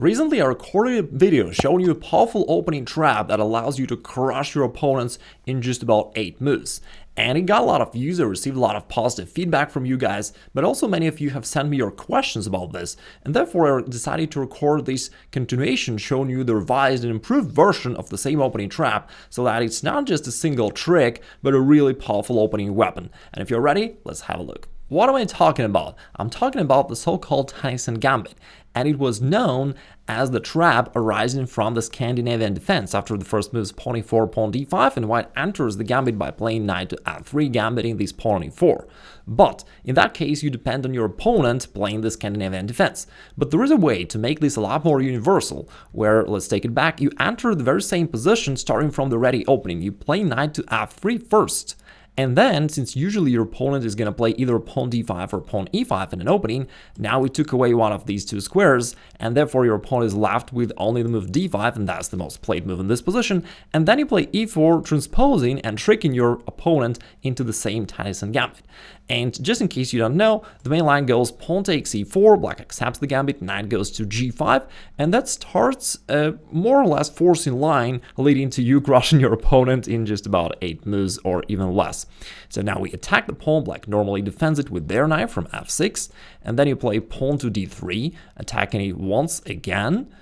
Recently, I recorded a video showing you a powerful opening trap that allows you to crush your opponents in just about 8 moves. And it got a lot of views, I received a lot of positive feedback from you guys, but also many of you have sent me your questions about this, and therefore I decided to record this continuation showing you the revised and improved version of the same opening trap, so that it's not just a single trick, but a really powerful opening weapon. And if you're ready, let's have a look. What am I talking about? I'm talking about the so-called Tennison Gambit, and it was known as the trap arising from the Scandinavian Defense after the first moves pawn e4, pawn d5, and white enters the gambit by playing knight to f3, gambiting this pawn on e4. But in that case, you depend on your opponent playing the Scandinavian Defense. But there is a way to make this a lot more universal, where, let's take it back, you enter the very same position starting from the ready opening. You play knight to f3 first. And then, since usually your opponent is going to play either pawn d5 or pawn e5 in an opening, now we took away one of these two squares, and therefore your opponent is left with only the move d5, and that's the most played move in this position. And then you play e4, transposing and tricking your opponent into the same Tennison Gambit. And just in case you don't know, the main line goes pawn takes e4, black accepts the gambit, knight goes to g5, and that starts a more or less forcing line leading to you crushing your opponent in just about 8 moves or even less. So now we attack the pawn, black normally defends it with their knight from f6, and then you play pawn to d3, attacking it once again.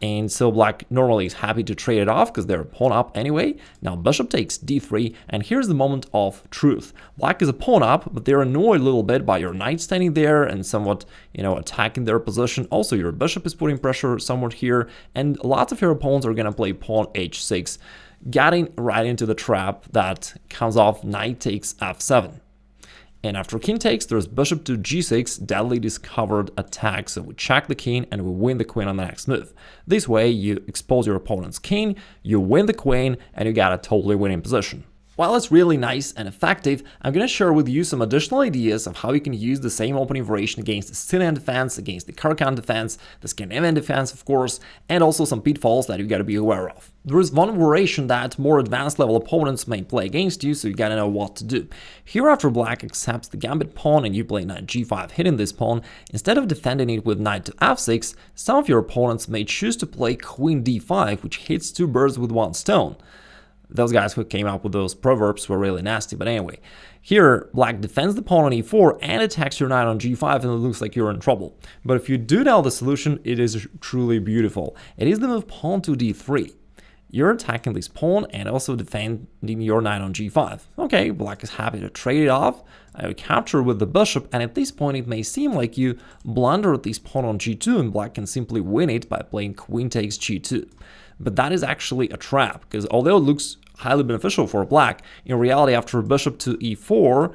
And so black normally is happy to trade it off because they're pawn up anyway. Now bishop takes d3, and here's the moment of truth. Black is a pawn up, but they're annoyed a little bit by your knight standing there and somewhat, attacking their position. Also, your bishop is putting pressure somewhat here, and lots of your opponents are going to play pawn h6, getting right into the trap that comes off knight takes f7. And after king takes, there's bishop to g6, deadly discovered attack. So we check the king and we win the queen on the next move. This way, you expose your opponent's king, you win the queen, and you got a totally winning position. While it's really nice and effective, I'm going to share with you some additional ideas of how you can use the same opening variation against the Sicilian Defense, against the Caro-Kann Defense, the Scandinavian Defense, of course, and also some pitfalls that you got to be aware of. There is one variation that more advanced level opponents may play against you, so you got to know what to do. Here, after black accepts the gambit pawn and you play knight g5 hitting this pawn, instead of defending it with knight to f6, some of your opponents may choose to play queen d5, which hits 2 birds with 1 stone. Those guys who came up with those proverbs were really nasty, but anyway. Here, black defends the pawn on e4 and attacks your knight on g5, and it looks like you're in trouble. But if you do know the solution, it is truly beautiful. It is the move pawn to d3. You're attacking this pawn and also defending your knight on g5. Okay, black is happy to trade it off. I capture with the bishop, and at this point it may seem like you blundered this pawn on g2 and black can simply win it by playing queen takes g2. But that is actually a trap, because although it looks highly beneficial for black, in reality after bishop to e4,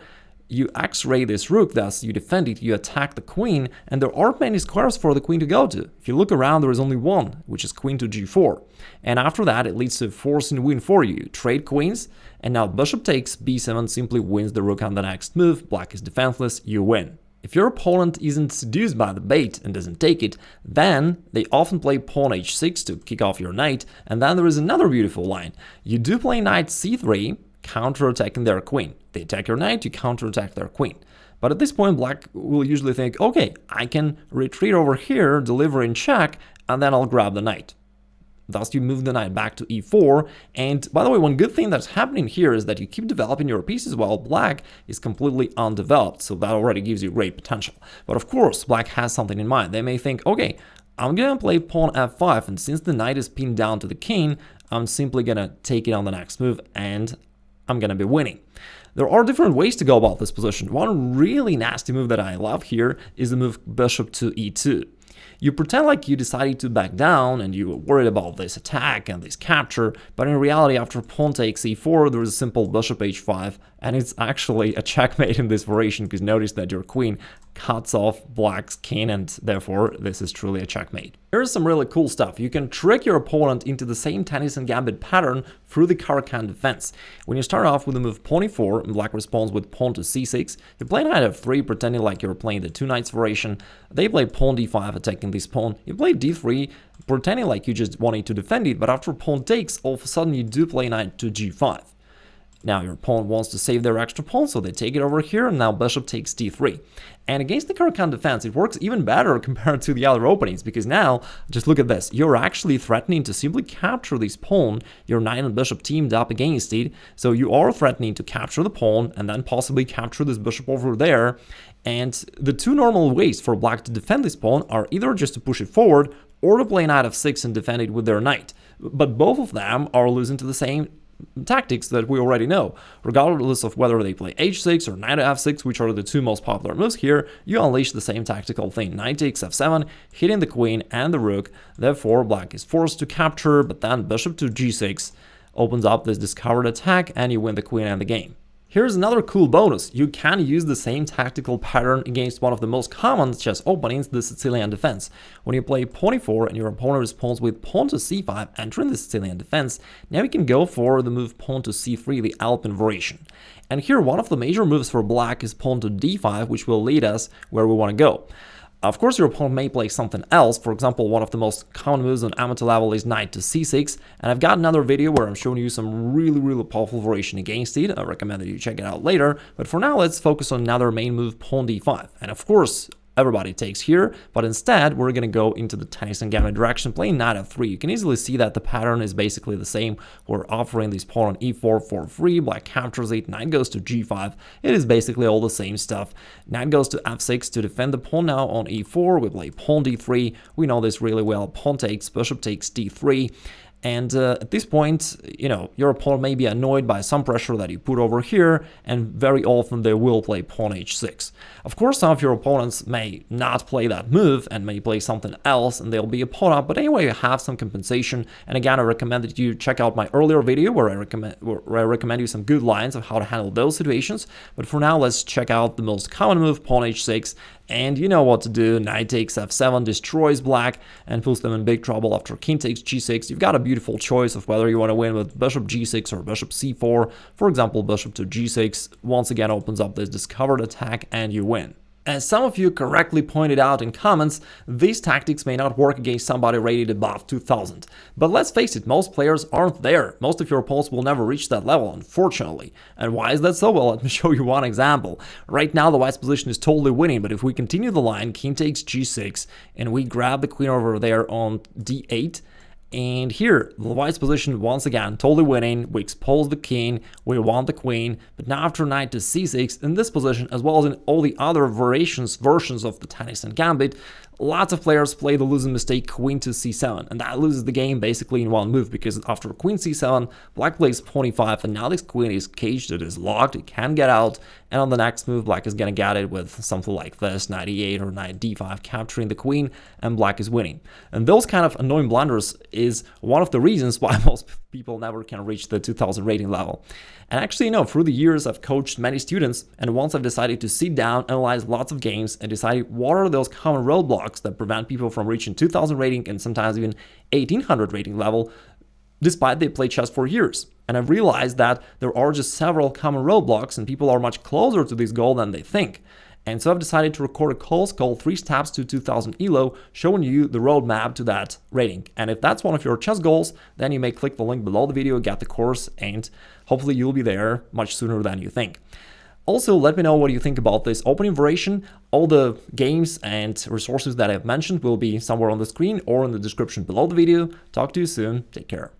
you x-ray this rook, thus you defend it, you attack the queen, and there aren't many squares for the queen to go to. If you look around, there is only one, which is queen to g4. And after that, it leads to a forcing win for you. You trade queens, and now bishop takes b7 simply wins the rook on the next move, black is defenseless, you win. If your opponent isn't seduced by the bait and doesn't take it, then they often play pawn h6 to kick off your knight, and then there is another beautiful line. You do play knight c3, counter-attacking their queen. They attack your knight, you counter-attack their queen. But at this point, black will usually think, okay, I can retreat over here, deliver in check, and then I'll grab the knight. Thus, you move the knight back to e4, and by the way, one good thing that's happening here is that you keep developing your pieces while black is completely undeveloped, so that already gives you great potential. But of course, black has something in mind. They may think, okay, I'm gonna play pawn f5, and since the knight is pinned down to the king, I'm simply gonna take it on the next move, and I'm gonna be winning. There are different ways to go about this position. One really nasty move that I love here is the move bishop to e2. You pretend like you decided to back down and you were worried about this attack and this capture, but in reality after pawn takes e4 there is a simple bishop h5, and it's actually a checkmate in this variation because notice that your queen cuts off black's king, and therefore this is truly a checkmate. Here's some really cool stuff. You can trick your opponent into the same Tennison Gambit pattern through the Caro-Kann Defense. When you start off with the move pawn e4 and black responds with pawn to c6, you play knight f3 pretending like you're playing the 2 knights variation. They play pawn d5 attacking this pawn. You play d3 pretending like you just wanted to defend it, but after pawn takes, all of a sudden you do play knight to g5. Now your opponent wants to save their extra pawn, so they take it over here, and now bishop takes d3. And against the Caro-Kann defense, it works even better compared to the other openings, because now, just look at this, you're actually threatening to simply capture this pawn, your knight and bishop teamed up against it, so you are threatening to capture the pawn, and then possibly capture this bishop over there, and the two normal ways for black to defend this pawn are either just to push it forward, or to play knight f6 and defend it with their knight, but both of them are losing to the same tactics that we already know. Regardless of whether they play h6 or knight f6, which are the two most popular moves here, you unleash the same tactical thing. Knight takes f7, hitting the queen and the rook. Therefore, black is forced to capture, but then bishop to g6 opens up this discovered attack, and you win the queen and the game. Here's another cool bonus. You can use the same tactical pattern against one of the most common chess openings, the Sicilian Defense. When you play pawn e4 and your opponent responds with pawn to c5, entering the Sicilian Defense, now you can go for the move pawn to c3, the Alpine variation. And here, one of the major moves for black is pawn to d5, which will lead us where we want to go. Of course, your opponent may play something else. For example, one of the most common moves on amateur level is knight to c6, and I've got another video where I'm showing you some really powerful variation against it. I recommend that you check it out later, but for now, let's focus on another main move, pawn d5. And of course, everybody takes here, but instead we're going to go into the Tennison Gambit direction, playing knight f3. You can easily see that the pattern is basically the same. We're offering this pawn on e4 for free, black captures it, knight goes to g5. It is basically all the same stuff. Knight goes to f6 to defend the pawn. Now on e4, we play pawn d3. We know this really well. Pawn takes, bishop takes d3. And at this point, you know, your opponent may be annoyed by some pressure that you put over here, and very often they will play pawn h6. Of course, some of your opponents may not play that move and may play something else, and they'll be a pawn up, but anyway, you have some compensation. And again, I recommend that you check out my earlier video where I recommend you some good lines of how to handle those situations. But for now, let's check out the most common move, pawn h6. And you know what to do. Knight takes f7, destroys black, and puts them in big trouble after king takes g6. You've got a beautiful choice of whether you want to win with bishop g6 or bishop c4. For example, bishop to g6 once again opens up this discovered attack, and you win. As some of you correctly pointed out in comments, these tactics may not work against somebody rated above 2000. But let's face it, most players aren't there. Most of your opponents will never reach that level, unfortunately. And why is that so? Well, let me show you one example. Right now, the white's position is totally winning, but if we continue the line, king takes g6, and we grab the queen over there on d8, and here, the white's position, once again, totally winning. We expose the king, we want the queen, but now after knight to c6, in this position, as well as in all the other versions of the Tennison Gambit, lots of players play the losing mistake queen to c7, and that loses the game basically in one move, because after queen c7, black plays pawn e5, and now this queen is caged, it is locked, it can't get out, and on the next move, black is gonna get it with something like this, knight e8 or knight d5, capturing the queen, and black is winning. And those kind of annoying blunders is one of the reasons why most people never can reach the 2000 rating level. And actually, you know, through the years, I've coached many students, and once I've decided to sit down, analyze lots of games, and decide what are those common roadblocks that prevent people from reaching 2000 rating and sometimes even 1800 rating level, despite they play chess for years. And I've realized that there are just several common roadblocks, and people are much closer to this goal than they think. And so I've decided to record a course called 3 Steps to 2000 ELO, showing you the roadmap to that rating. And if that's one of your chess goals, then you may click the link below the video, get the course, and hopefully you'll be there much sooner than you think. Also, let me know what you think about this opening variation. All the games and resources that I've mentioned will be somewhere on the screen or in the description below the video. Talk to you soon. Take care.